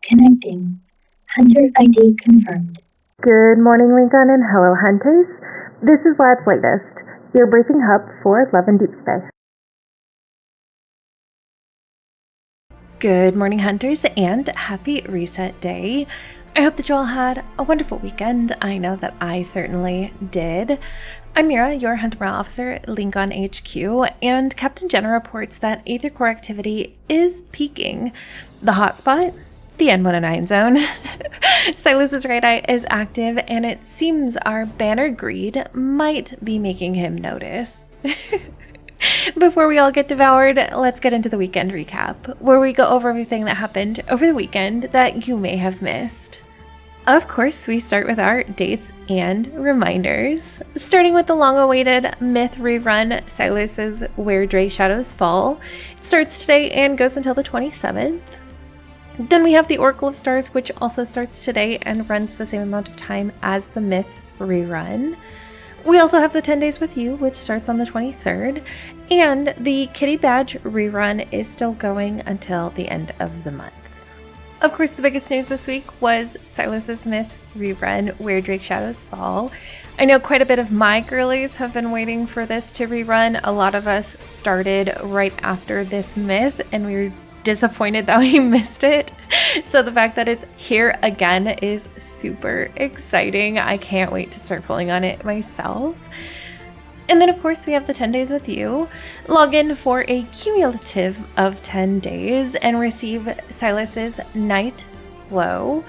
Connecting. Hunter ID confirmed. Good morning, Lincoln, and hello, hunters. This is Lad's Latest, your briefing hub for Love and Deepspace. Good morning, hunters, and happy reset day. I hope that you all had a wonderful weekend. I know that I certainly did. I'm Mira, your Hunter Morale Officer at Lincoln HQ, and Captain Jenna reports that Aether Core activity is peaking. The hotspot? The N109 zone. Sylus's right eye is active, and it seems our banner greed might be making him notice. Before we all get devoured, let's get into the weekend recap, where we go over everything that happened over the weekend that you may have missed. Of course, we start with our dates and reminders, starting with the long-awaited Myth Rerun, Sylus's Where Drakeshadows Fall. It starts today and goes until the 27th. Then we have the Oracle of Stars, which also starts today and runs the same amount of time as the Myth Rerun. We also have the 10 Days With You, which starts on the 23rd, and the Kitty Badge Rerun is still going until the end of the month. Of course, the biggest news this week was Sylus's Myth Rerun, Where Drakeshadows Fall. I know quite a bit of my girlies have been waiting for this to rerun. A lot of us started right after this myth, and we were disappointed that we missed it. So the fact that it's here again is super exciting. I can't wait to start pulling on it myself. And then of course we have the 10 Days With You. Log in for a cumulative of 10 days and receive Sylus's Nightglow.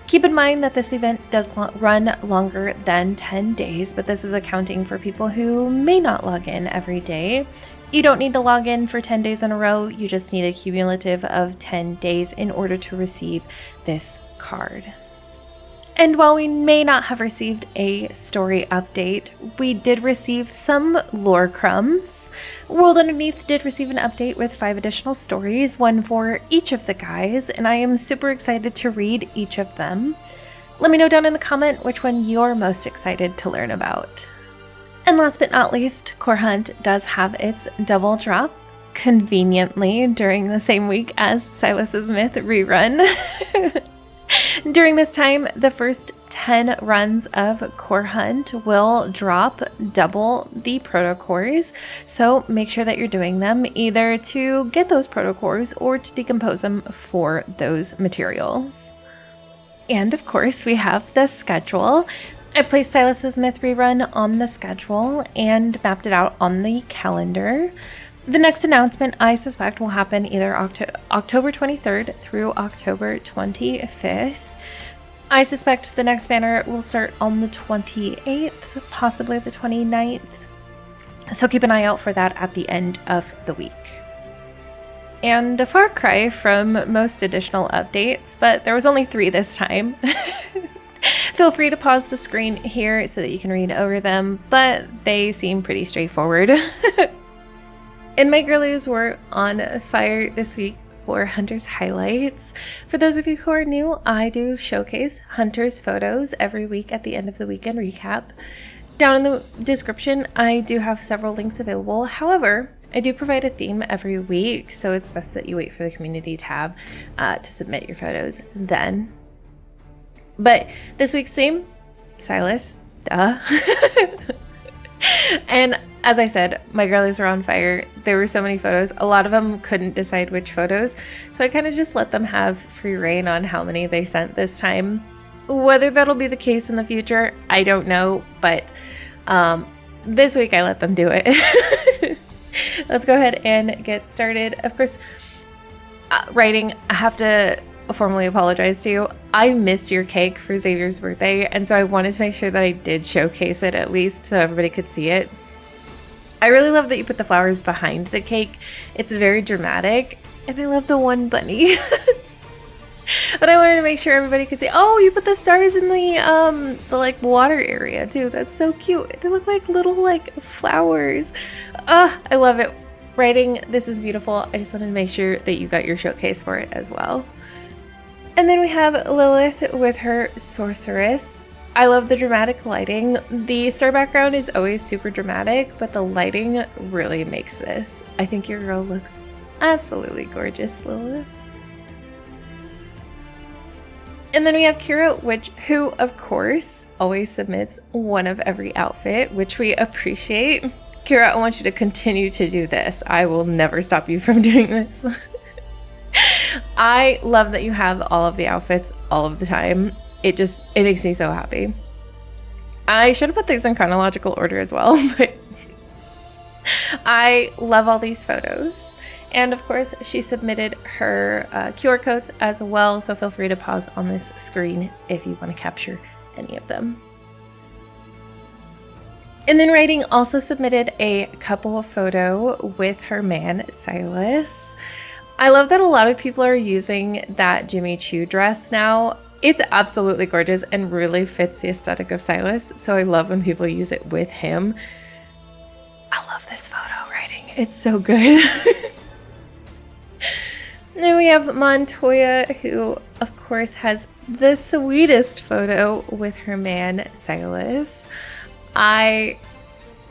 Keep in mind that this event does run longer than 10 days, but this is accounting for people who may not log in every day. You don't need to log in for 10 days in a row, you just need a cumulative of 10 days in order to receive this card. And while we may not have received a story update, we did receive some lore crumbs. World Underneath did receive an update with 5 additional stories, one for each of the guys, and I am super excited to read each of them. Let me know down in the comment which one you're most excited to learn about. And last but not least, Core Hunt does have its double drop, conveniently during the same week as Sylus's Myth Rerun. During this time, the first 10 runs of Core Hunt will drop double the protocores, so make sure that you're doing them either to get those protocores or to decompose them for those materials. And of course, we have the schedule. I've placed Sylus's Myth Rerun on the schedule and mapped it out on the calendar. The next announcement, I suspect, will happen either October 23rd through October 25th. I suspect the next banner will start on the 28th, possibly the 29th. So keep an eye out for that at the end of the week. And a far cry from most additional updates, but there was only 3 this time. Feel free to pause the screen here so that you can read over them, but they seem pretty straightforward. And my girlies were on fire this week for Hunter's highlights. For those of you who are new, I do showcase Hunter's photos every week at the end of the weekend recap. Down in the description, I do have several links available. However, I do provide a theme every week, so it's best that you wait for the community tab to submit your photos then. But this week's theme, Sylus, duh. And as I said, my girlies were on fire. There were so many photos. A lot of them couldn't decide which photos, so I kind of just let them have free reign on how many they sent this time. Whether that'll be the case in the future, I don't know, but this week I let them do it. Let's go ahead and get started. Of course, writing, I have to formally apologize to you. I missed your cake for Xavier's birthday, and so I wanted to make sure that I did showcase it at least so everybody could see it. I really love that you put the flowers behind the cake. It's very dramatic, and I love the one bunny. But I wanted to make sure everybody could see. Oh, you put the stars in the like water area too. That's so cute. They look like little like flowers. I love it. Writing, this is beautiful. I just wanted to make sure that you got your showcase for it as well. And then we have Lilith with her sorceress. I love the dramatic lighting. The star background is always super dramatic, but the lighting really makes this. I think your girl looks absolutely gorgeous, Lilith. And then we have Kira, who of course always submits one of every outfit, which we appreciate. Kira, I want you to continue to do this. I will never stop you from doing this. I love that you have all of the outfits all of the time. It makes me so happy. I should have put these in chronological order as well, but I love all these photos. And of course, she submitted her QR codes as well, so feel free to pause on this screen if you want to capture any of them. And then Writing also submitted a couple photo with her man, Sylus. I love that a lot of people are using that Jimmy Choo dress now. It's absolutely gorgeous and really fits the aesthetic of Sylus, so I love when people use it with him. I love this photo, Writing. It's so good. Then we have Montoya, who of course has the sweetest photo with her man, Sylus. I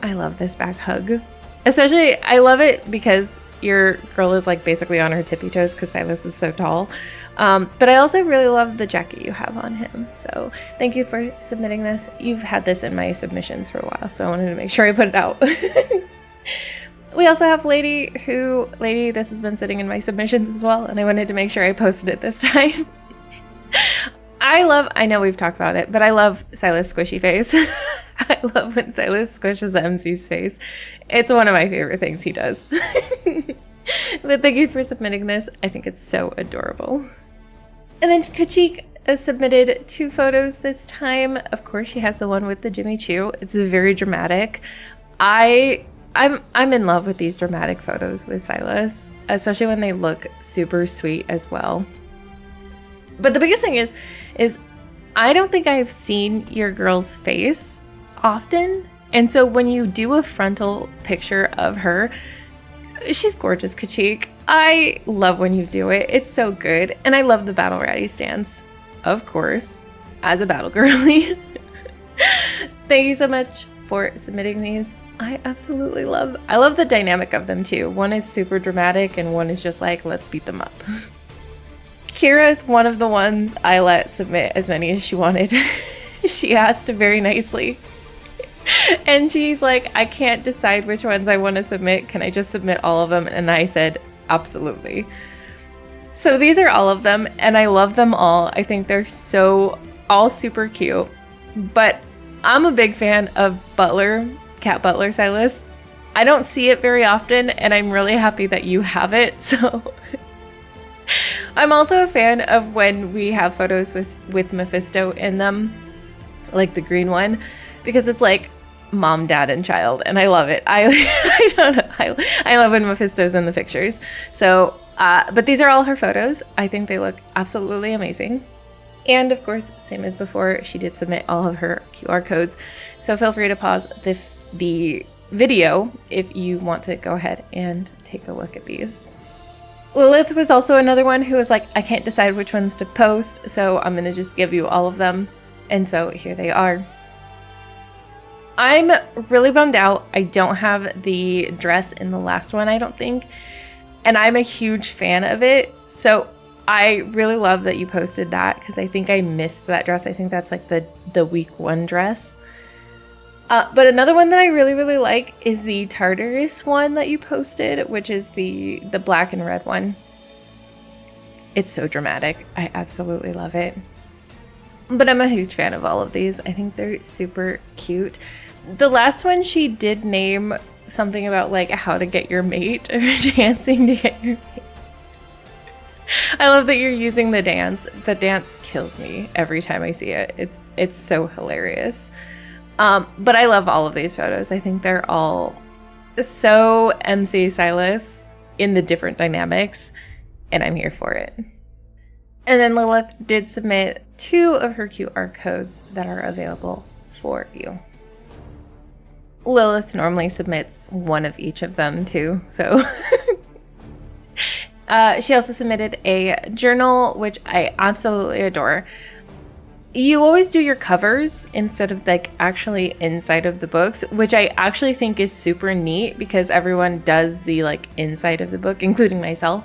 love this back hug. Especially, I love it because your girl is like basically on her tippy toes because Sylus is so tall. But I also really love the jacket you have on him. So thank you for submitting this. You've had this in my submissions for a while, so I wanted to make sure I put it out. We also have Lady, this has been sitting in my submissions as well, and I wanted to make sure I posted it this time. I know we've talked about it, but I love Sylus' squishy face. I love when Sylus squishes MC's face. It's one of my favorite things he does. But thank you for submitting this. I think it's so adorable. And then Kachik submitted 2 photos this time. Of course, she has the one with the Jimmy Choo. It's very dramatic. I'm in love with these dramatic photos with Sylus, especially when they look super sweet as well. But the biggest thing is I don't think I've seen your girl's face often. And so when you do a frontal picture of her, she's gorgeous, Kachik. I love when you do it. It's so good. And I love the battle ratty stance, of course, as a battle girly. Thank you so much for submitting these. I love the dynamic of them too. One is super dramatic and one is just like, let's beat them up. Kira is one of the ones I let submit as many as she wanted. She asked very nicely. And she's like, I can't decide which ones I want to submit. Can I just submit all of them? And I said, absolutely. So these are all of them, and I love them all. I think they're all super cute. But I'm a big fan of Cat Butler Sylus. I don't see it very often, and I'm really happy that you have it. So I'm also a fan of when we have photos with Mephisto in them, like the green one, because it's like mom, dad, and child, and I love it. I don't know. I love when Mephisto's in the pictures. So, but these are all her photos. I think they look absolutely amazing. And of course, same as before, she did submit all of her QR codes. So feel free to pause the video if you want to go ahead and take a look at these. Lilith was also another one who was like, I can't decide which ones to post, so I'm going to just give you all of them. And so here they are. I'm really bummed out. I don't have the dress in the last one, I don't think. And I'm a huge fan of it. So I really love that you posted that because I think I missed that dress. I think that's like the week 1 dress. But another one that I really, really like is the Tartarus one that you posted, which is the black and red one. It's so dramatic. I absolutely love it. But I'm a huge fan of all of these. I think they're super cute. The last one, she did name something about like how to get your mate or dancing to get your mate. I love that you're using the dance. The dance kills me every time I see it. It's so hilarious. But I love all of these photos. I think they're all so MC Sylus in the different dynamics, and I'm here for it. And then Lilith did submit 2 of her QR codes that are available for you. Lilith normally submits 1 of each of them too, so she also submitted a journal, which I absolutely adore. You always do your covers instead of like actually inside of the books, which I actually think is super neat because everyone does the like inside of the book, including myself.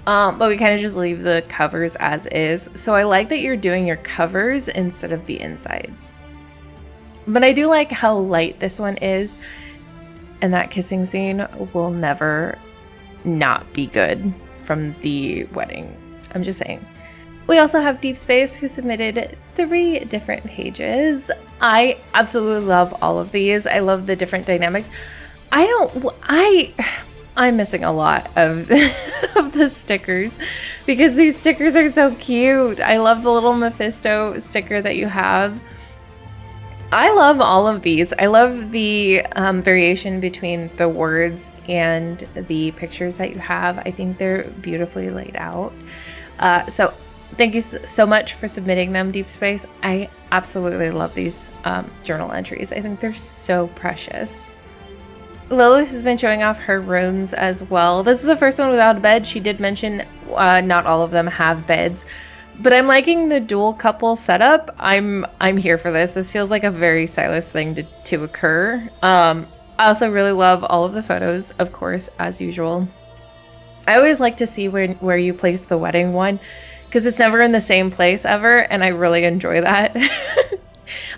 But we kind of just leave the covers as is. So I like that you're doing your covers instead of the insides. But I do like how light this one is. And that kissing scene will never not be good from the wedding. I'm just saying. We also have Deepspace, who submitted 3 different pages. I absolutely love all of these. I love the different dynamics. I'm missing a lot of, of the stickers because these stickers are so cute. I love the little Mephisto sticker that you have. I love all of these. I love the variation between the words and the pictures that you have. I think they're beautifully laid out. So thank you so much for submitting them, Deepspace. I absolutely love these journal entries. I think they're so precious. Lilith has been showing off her rooms as well. This is the first one without a bed. She did mention not all of them have beds, but I'm liking the dual couple setup. I'm here for this. This feels like a very Sylus thing to occur. I also really love all of the photos, of course, as usual. I always like to see where you place the wedding one, because it's never in the same place ever, and I really enjoy that.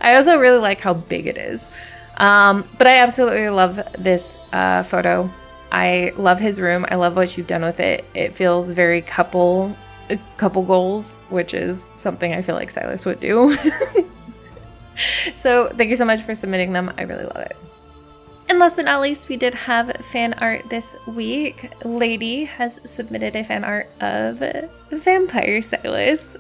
I also really like how big it is. But I absolutely love this photo. I love his room. I love what you've done with it. It feels very couple goals, which is something I feel like Sylus would do. So thank you so much for submitting them. I really love it. And last but not least, we did have fan art this week. Lady has submitted a fan art of Vampire Sylus.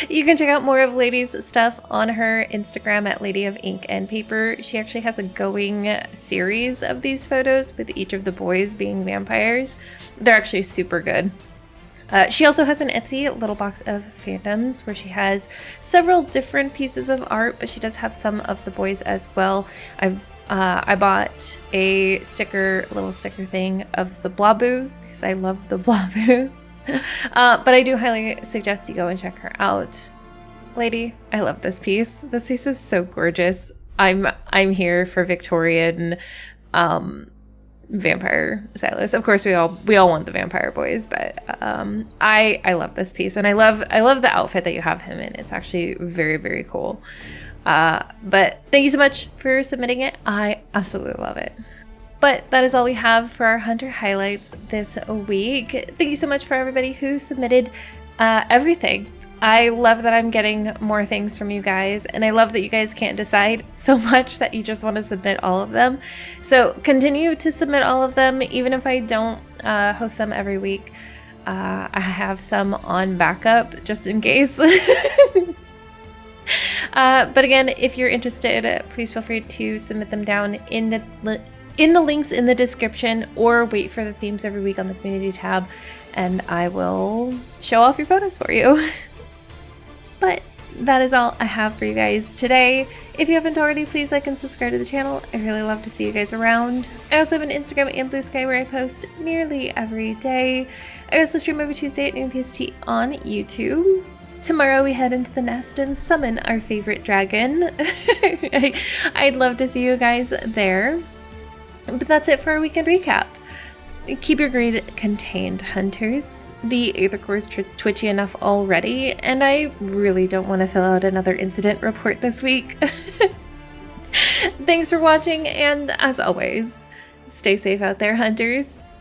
You can check out more of Lady's stuff on her Instagram at Lady of Ink and Paper. She actually has a going series of these photos with each of the boys being vampires. They're actually super good. She also has an Etsy little box of fandoms where she has several different pieces of art, but she does have some of the boys as well. I bought a little sticker thing of the Blobboos because I love the Blobboos. But I do highly suggest you go and check her out. Lady, I love this piece. This piece is so gorgeous. I'm here for Victorian vampire Sylus. Of course we all want the vampire boys, but I love this piece, and I love the outfit that you have him in. It's actually very, very cool. But thank you so much for submitting it. I absolutely love it. But that is all we have for our Hunter highlights this week. Thank you so much for everybody who submitted everything. I love that I'm getting more things from you guys, and I love that you guys can't decide so much that you just want to submit all of them. So continue to submit all of them, even if I don't host them every week. I have some on backup just in case. But again, if you're interested, please feel free to submit them down in the links in the description, or wait for the themes every week on the community tab, and I will show off your photos for you. But that is all I have for you guys today. If you haven't already, please like and subscribe to the channel. I really love to see you guys around. I also have an Instagram and Blue Sky where I post nearly every day. I also stream every Tuesday at noon PST on YouTube. Tomorrow we head into the nest and summon our favorite dragon. I'd love to see you guys there. But that's it for our weekend recap. Keep your greed contained, hunters. The Aether Core is twitchy enough already, and I really don't want to fill out another incident report this week. Thanks for watching, and as always, stay safe out there, hunters.